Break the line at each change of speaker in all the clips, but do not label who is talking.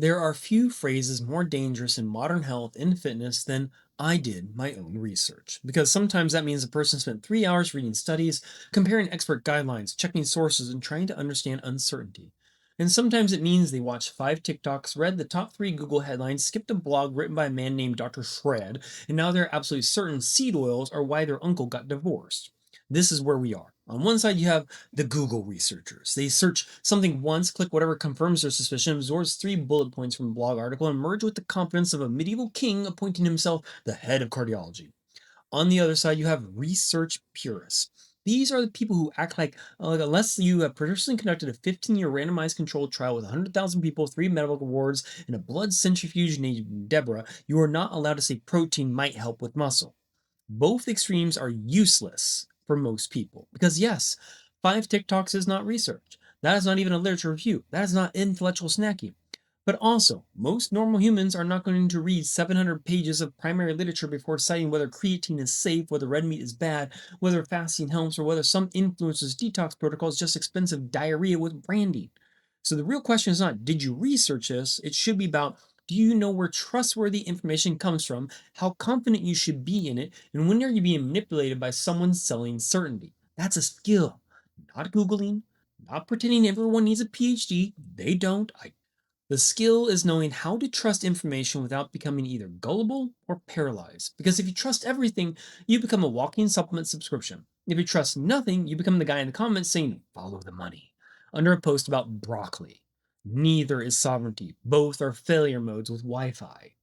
There are few phrases more dangerous in modern health and fitness than "I did my own research," because sometimes that means a person spent 3 hours reading studies, comparing expert guidelines, checking sources, and trying to understand uncertainty. And sometimes it means they watched 5 TikToks, read the top 3 Google headlines, skipped a blog written by a man named Dr. Shred, and now they're absolutely certain seed oils are why their uncle got divorced. This is where we are. On one side, you have the Google researchers. They search something once, click whatever confirms their suspicion, absorbs 3 bullet points from a blog article, and emerge with the confidence of a medieval king appointing himself the head of cardiology. On the other side, you have research purists. These are the people who act like unless you have personally conducted a 15-year randomized controlled trial with 100,000 people, 3 medical awards, and a blood centrifuge named Deborah, you are not allowed to say protein might help with muscle. Both extremes are useless for most people because, yes, 5 TikToks is not research. That is not even a literature review. That is not intellectual snacking. But also, most normal humans are not going to read 700 pages of primary literature before deciding whether creatine is safe, whether red meat is bad, whether fasting helps, or whether some influencer's detox protocol is just expensive diarrhea with branding. So the real question is not, did you research this? It should be about, do you know where trustworthy information comes from, how confident you should be in it, and when are you being manipulated by someone selling certainty? That's a skill. Not Googling, not pretending everyone needs a PhD. They don't. The skill is knowing how to trust information without becoming either gullible or paralyzed. Because if you trust everything, you become a walking supplement subscription. If you trust nothing, you become the guy in the comments saying, "follow the money," under a post about broccoli. Neither is sovereignty. Both are failure modes with Wi Fi.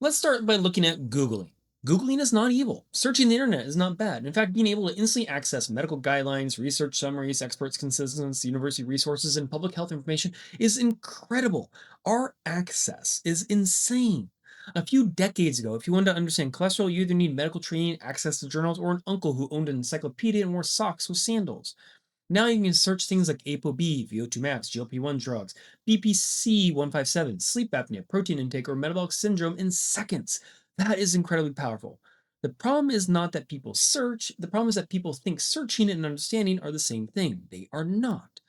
Let's start by looking at Googling. Googling is not evil. Searching the internet is not bad. In fact, being able to instantly access medical guidelines, research summaries, experts' consensus, university resources, and public health information is incredible. Our access is insane. A few decades ago, if you wanted to understand cholesterol, you either need medical training, access to journals, or an uncle who owned an encyclopedia and wore socks with sandals. Now you can search things like ApoB, VO2 max, GLP-1 drugs, BPC 157, sleep apnea, protein intake, or metabolic syndrome in seconds. That is incredibly powerful. The problem is not that people search, the problem is that people think searching and understanding are the same thing. They are not.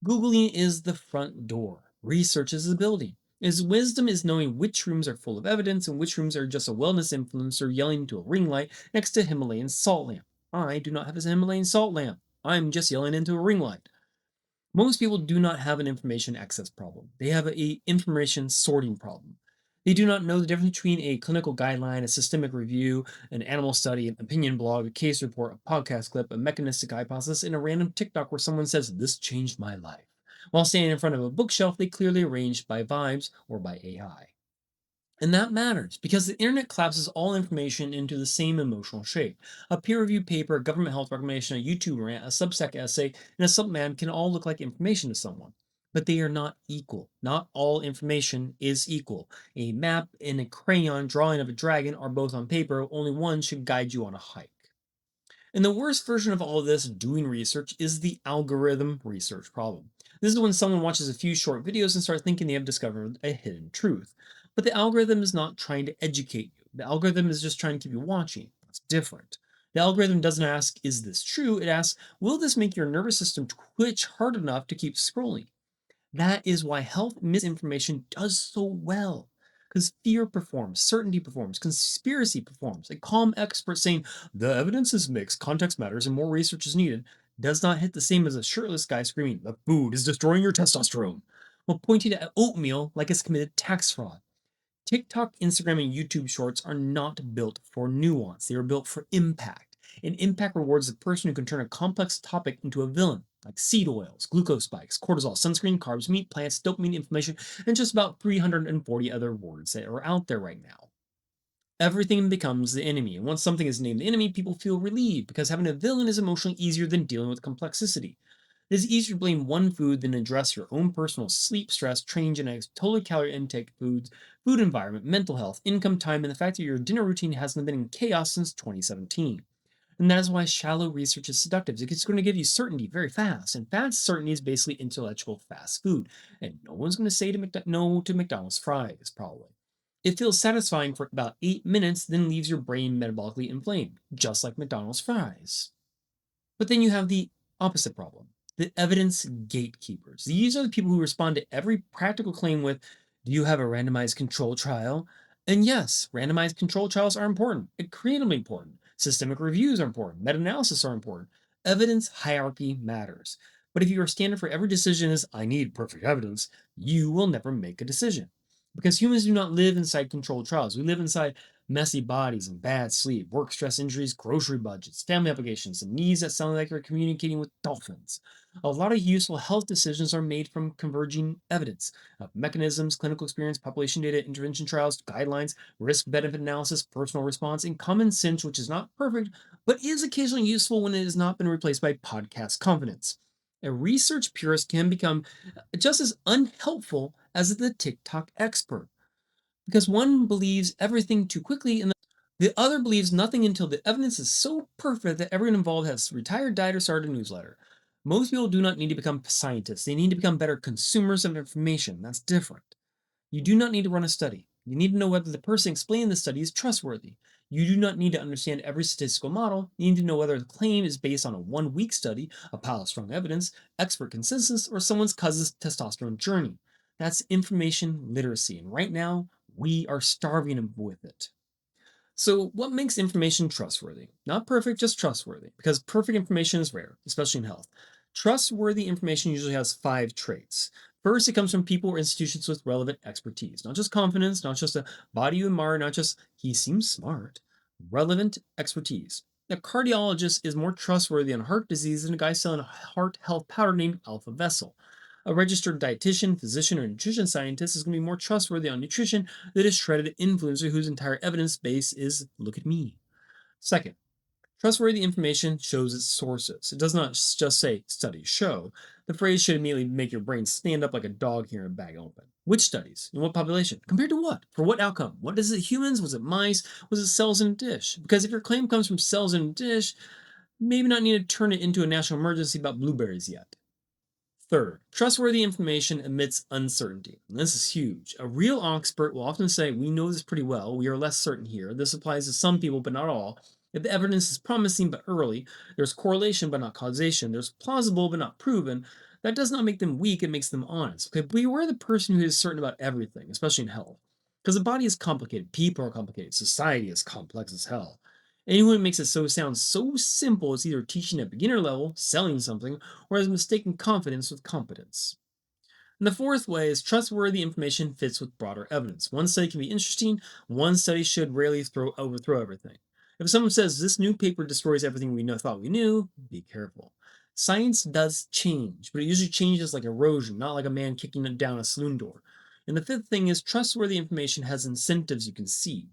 Googling is the front door. Research is the building. His wisdom is knowing which rooms are full of evidence and which rooms are just a wellness influencer yelling into a ring light next to a Himalayan salt lamp. I do not have a Himalayan salt lamp. I'm just yelling into a ring light. Most people do not have an information access problem. They have a information sorting problem. They do not know the difference between a clinical guideline, a systemic review, an animal study, an opinion blog, a case report, a podcast clip, a mechanistic hypothesis, and a random TikTok where someone says, "This changed my life." While standing in front of a bookshelf they clearly arranged by vibes or by AI. And that matters because the internet collapses all information into the same emotional shape. A peer reviewed paper, a government health recommendation, a YouTube rant, a Substack essay, and a subman can all look like information to someone. But they are not equal. Not all information is equal. A map and a crayon drawing of a dragon are both on paper, only one should guide you on a hike. And the worst version of all of this doing research is the algorithm research problem. This is when someone watches a few short videos and starts thinking they have discovered a hidden truth. But the algorithm is not trying to educate you. The algorithm is just trying to keep you watching. That's different. The algorithm doesn't ask, "is this true?" It asks, "will this make your nervous system twitch hard enough to keep scrolling?" That is why health misinformation does so well. Because fear performs, certainty performs, conspiracy performs. A calm expert saying, "the evidence is mixed, context matters, and more research is needed," does not hit the same as a shirtless guy screaming, "the food is destroying your testosterone," while pointing at oatmeal like it's committed tax fraud. TikTok, Instagram, and YouTube shorts are not built for nuance. They are built for impact. And impact rewards the person who can turn a complex topic into a villain, like seed oils, glucose spikes, cortisol, sunscreen, carbs, meat, plants, dopamine, inflammation, and just about 340 other words that are out there right now. Everything becomes the enemy. And once something is named the enemy, people feel relieved because having a villain is emotionally easier than dealing with complexity. It is easier to blame one food than address your own personal sleep, stress, training genetics, total calorie intake, foods, food environment, mental health, income, time, and the fact that your dinner routine hasn't been in chaos since 2017. And that is why shallow research is seductive. It's going to give you certainty very fast. And fast certainty is basically intellectual fast food. And no one's going to say no to McDonald's fries, probably. It feels satisfying for about 8 minutes, then leaves your brain metabolically inflamed, just like McDonald's fries. But then you have the opposite problem, the evidence gatekeepers. These are the people who respond to every practical claim with, Do you have a randomized control trial? And yes, randomized control trials are important, incredibly important. Systemic reviews are important, meta analysis are important. Evidence hierarchy matters. But if your standard for every decision is, I need perfect evidence, you will never make a decision. Because humans do not live inside controlled trials. We live inside messy bodies and bad sleep, work stress injuries, grocery budgets, family obligations, and needs that sound like you're communicating with dolphins. A lot of useful health decisions are made from converging evidence mechanisms, clinical experience, population data, intervention trials, guidelines, risk benefit analysis, personal response, and common sense, which is not perfect, but is occasionally useful when it has not been replaced by podcast confidence. A research purist can become just as unhelpful as the TikTok expert because one believes everything too quickly and the other believes nothing until the evidence is so perfect that everyone involved has retired, died, or started a newsletter. Most people do not need to become scientists. They need to become better consumers of information. That's different. You do not need to run a study. You need to know whether the person explaining the study is trustworthy. You do not need to understand every statistical model. You need to know whether the claim is based on a 1 week study, a pile of strong evidence, expert consensus, or someone's cousin's testosterone journey. That's information literacy. And right now, we are starving them with it. So, what makes information trustworthy? Not perfect, just trustworthy, because perfect information is rare, especially in health. Trustworthy information usually has 5 traits. First, it comes from people or institutions with relevant expertise, not just confidence, not just a body you admire, not just he seems smart. Relevant expertise. A cardiologist is more trustworthy on heart disease than a guy selling a heart health powder named Alpha Vessel. A registered dietitian, physician, or nutrition scientist is going to be more trustworthy on nutrition than a shredded influencer whose entire evidence base is look at me. Second, trustworthy information shows its sources. It does not just say studies show. The phrase should immediately make your brain stand up like a dog hearing a bag open. Which studies? In what population? Compared to what? For what outcome? What is it humans? Was it mice? Was it cells in a dish? Because if your claim comes from cells in a dish, maybe not need to turn it into a national emergency about blueberries yet. Third, trustworthy information emits uncertainty. And this is huge. A real expert will often say, we know this pretty well. We are less certain here. This applies to some people, but not all. If the evidence is promising but early, there's correlation but not causation, there's plausible but not proven, that does not make them weak, it makes them honest. Okay, beware the person who is certain about everything, especially in health. Because the body is complicated, people are complicated, society is complex as hell. Anyone who makes it so sound so simple is either teaching at beginner level, selling something, or has mistaken confidence with competence. And the fourth way is trustworthy information fits with broader evidence. One study can be interesting, one study should rarely overthrow everything. If someone says this new paper destroys everything we know, thought we knew, be careful. Science does change, but it usually changes like erosion, not like a man kicking down a saloon door. And the fifth thing is trustworthy information has incentives you can see.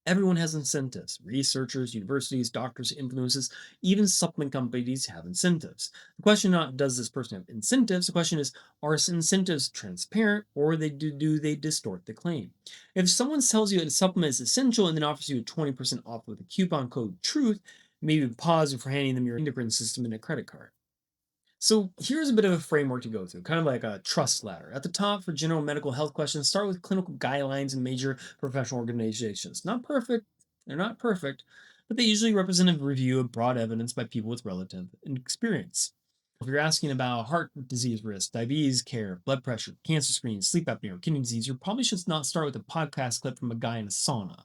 Everyone has incentives. Researchers, universities, doctors, influencers, even supplement companies have incentives. The question not does this person have incentives? The question is are incentives transparent or do they distort the claim? If someone tells you a supplement is essential and then offers you a 20% off with a coupon code TRUTH, maybe pause before handing them your endocrine system and a credit card. So here's a bit of a framework to go through, kind of like a trust ladder. At the top, for general medical health questions, start with clinical guidelines and major professional organizations. Not perfect, they're not perfect, but they usually represent a review of broad evidence by people with relative experience. If you're asking about heart disease risk, diabetes care, blood pressure, cancer screening, sleep apnea, or kidney disease, you probably should not start with a podcast clip from a guy in a sauna.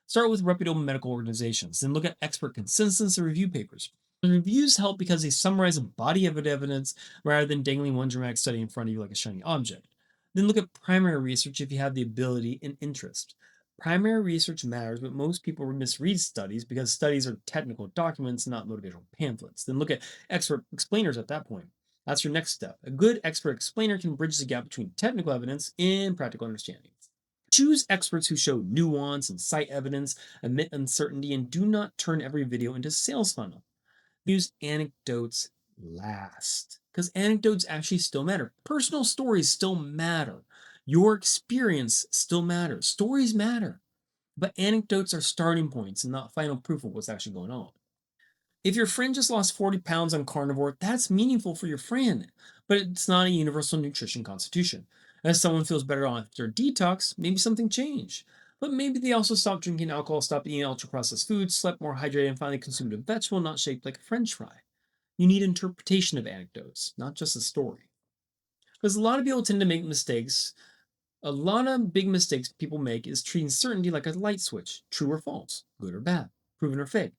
Start with reputable medical organizations, then look at expert consensus and review papers. The reviews help because they summarize a body of evidence rather than dangling one dramatic study in front of you like a shiny object. Then look at primary research if you have the ability and interest. Primary research matters, but most people misread studies because studies are technical documents, not motivational pamphlets. Then look at expert explainers at that point. That's your next step. A good expert explainer can bridge the gap between technical evidence and practical understanding. Choose experts who show nuance and cite evidence, admit uncertainty, and do not turn every video into a sales funnel. Use anecdotes last because anecdotes actually still matter. Personal stories still matter. Your experience still matters. Stories matter, but anecdotes are starting points and not final proof of what's actually going on. If your friend just lost 40 pounds on carnivore, that's meaningful for your friend, but it's not a universal nutrition constitution. As someone feels better after detox, maybe something changed. But maybe they also stopped drinking alcohol, stopped eating ultra processed foods, slept more hydrated, and finally consumed a vegetable not shaped like a french fry. You need interpretation of anecdotes, not just a story. Because a lot of people tend to make mistakes A lot of big mistakes people make is treating certainty like a light switch, true or false, good or bad, proven or fake.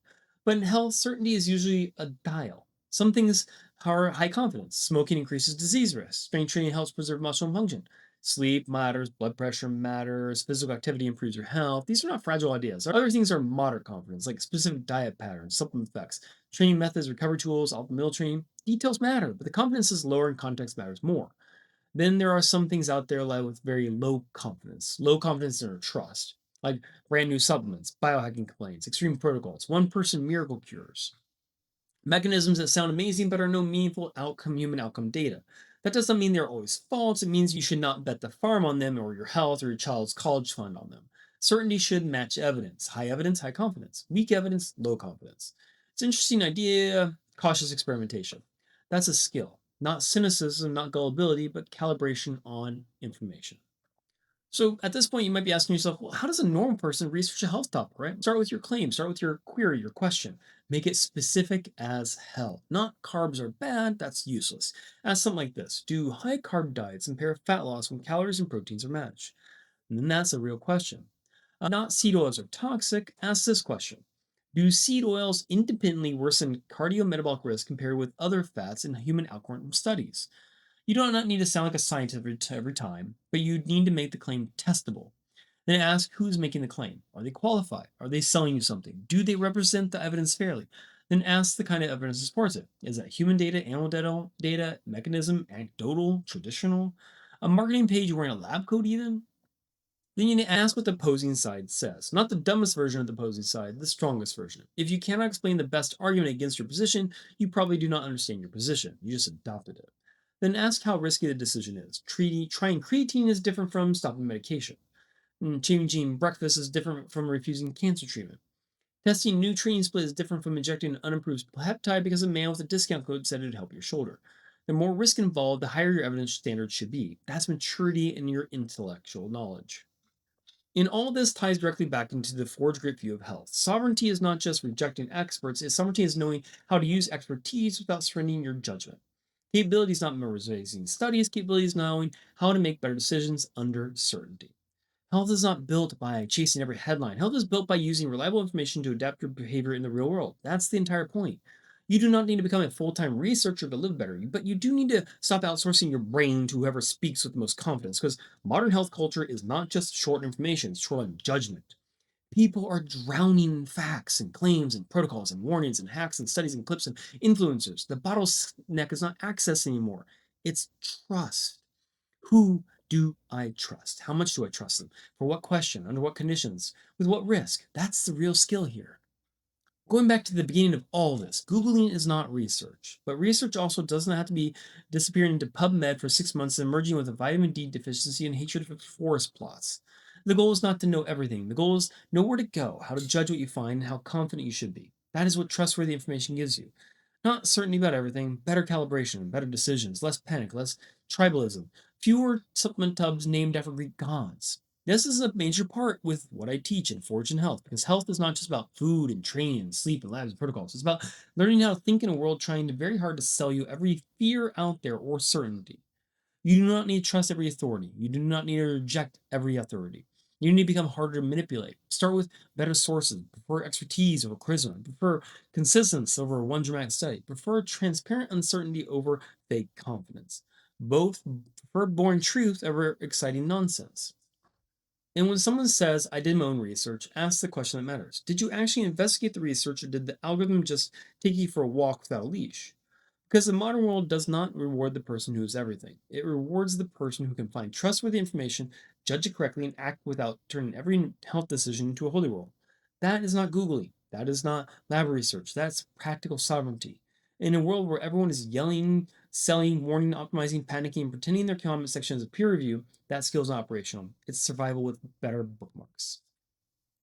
But in health, certainty is usually a dial. Some things are high confidence. Smoking increases disease risk. Strength training helps preserve muscle function. Sleep matters, blood pressure matters, physical activity improves your health. These are not fragile ideas. Other things are moderate confidence, like specific diet patterns, supplement effects, training methods, recovery tools, optimal meal training. Details matter, but the confidence is lower and context matters more. Then there are some things out there like with very low confidence in our trust, like brand new supplements, biohacking claims, extreme protocols, one person miracle cures, mechanisms that sound amazing but are no meaningful human outcome data. That doesn't mean they're always false. It means you should not bet the farm on them or your health or your child's college fund on them. Certainty should match evidence, high confidence, weak evidence, low confidence. It's an interesting idea, cautious experimentation. That's a skill, not cynicism, not gullibility, but calibration on information. So at this point, you might be asking yourself, well, how does a normal person research a health topic, right? Start with your claim, start with your query, your question. Make it specific as hell. Not carbs are bad, that's useless. Ask something like this: do high carb diets impair fat loss when calories and proteins are matched? And then that's a real question. Not seed oils are toxic. Ask this question: do seed oils independently worsen cardiometabolic risk compared with other fats in human outcome studies? You do not need to sound like a scientist every time, but you need to make the claim testable. Then ask who's making the claim. Are they qualified? Are they selling you something? Do they represent the evidence fairly? Then ask the kind of evidence that supports it. Is that human data, animal data, mechanism, anecdotal, traditional? A marketing page wearing a lab coat, even? Then you need to ask what the opposing side says. Not the dumbest version of the opposing side, the strongest version. If you cannot explain the best argument against your position, you probably do not understand your position. You just adopted it. Then ask how risky the decision is. Trying creatine is different from stopping medication. Changing breakfast is different from refusing cancer treatment. Testing new training split is different from injecting an unimproved peptide because a man with a discount code said it'd help your shoulder. The more risk involved, the higher your evidence standard should be. That's maturity in your intellectual knowledge. And all this ties directly back into the Forge Grit view of health. Sovereignty is not just rejecting experts, sovereignty is knowing how to use expertise without surrendering your judgment. Capability is not memorizing studies, capability is knowing how to make better decisions under certainty. Health is not built by chasing every headline. Health is built by using reliable information to adapt your behavior in the real world. That's the entire point. You do not need to become a full time researcher to live better, but you do need to stop outsourcing your brain to whoever speaks with the most confidence because modern health culture is not just short on information, it's short on judgment. People are drowning in facts and claims and protocols and warnings and hacks and studies and clips and influencers. The bottleneck is not access anymore, it's trust. Who do I trust? How much do I trust them? For what question? Under what conditions? With what risk? That's the real skill here. Going back to the beginning of all this, Googling is not research, but research also doesn't have to be disappearing into PubMed for 6 months and emerging with a vitamin D deficiency and hatred of forest plots. The goal is not to know everything. The goal is know where to go, how to judge what you find, and how confident you should be. That is what trustworthy information gives you. Not certainty about everything, better calibration, better decisions, less panic, less tribalism, fewer supplement tubs named after Greek gods. This is a major part with what I teach in Fortune Health because health is not just about food and training and sleep and labs and protocols. It's about learning how to think in a world trying to very hard to sell you every fear out there or certainty. You do not need to trust every authority. You do not need to reject every authority. You need to become harder to manipulate. Start with better sources. Prefer expertise over charisma. Prefer consistency over one dramatic study. Prefer transparent uncertainty over fake confidence. Both prefer boring truth over exciting nonsense. And when someone says, I did my own research, ask the question that matters. Did you actually investigate the research or did the algorithm just take you for a walk without a leash? Because the modern world does not reward the person who is everything. It rewards the person who can find trustworthy information, judge it correctly, and act without turning every health decision into a holy roll. That is not googly. That is not lab research. That's practical sovereignty. In a world where everyone is yelling, selling, warning, optimizing, panicking, and pretending their comment section is a peer review, that skill is not operational. It's survival with better bookmarks.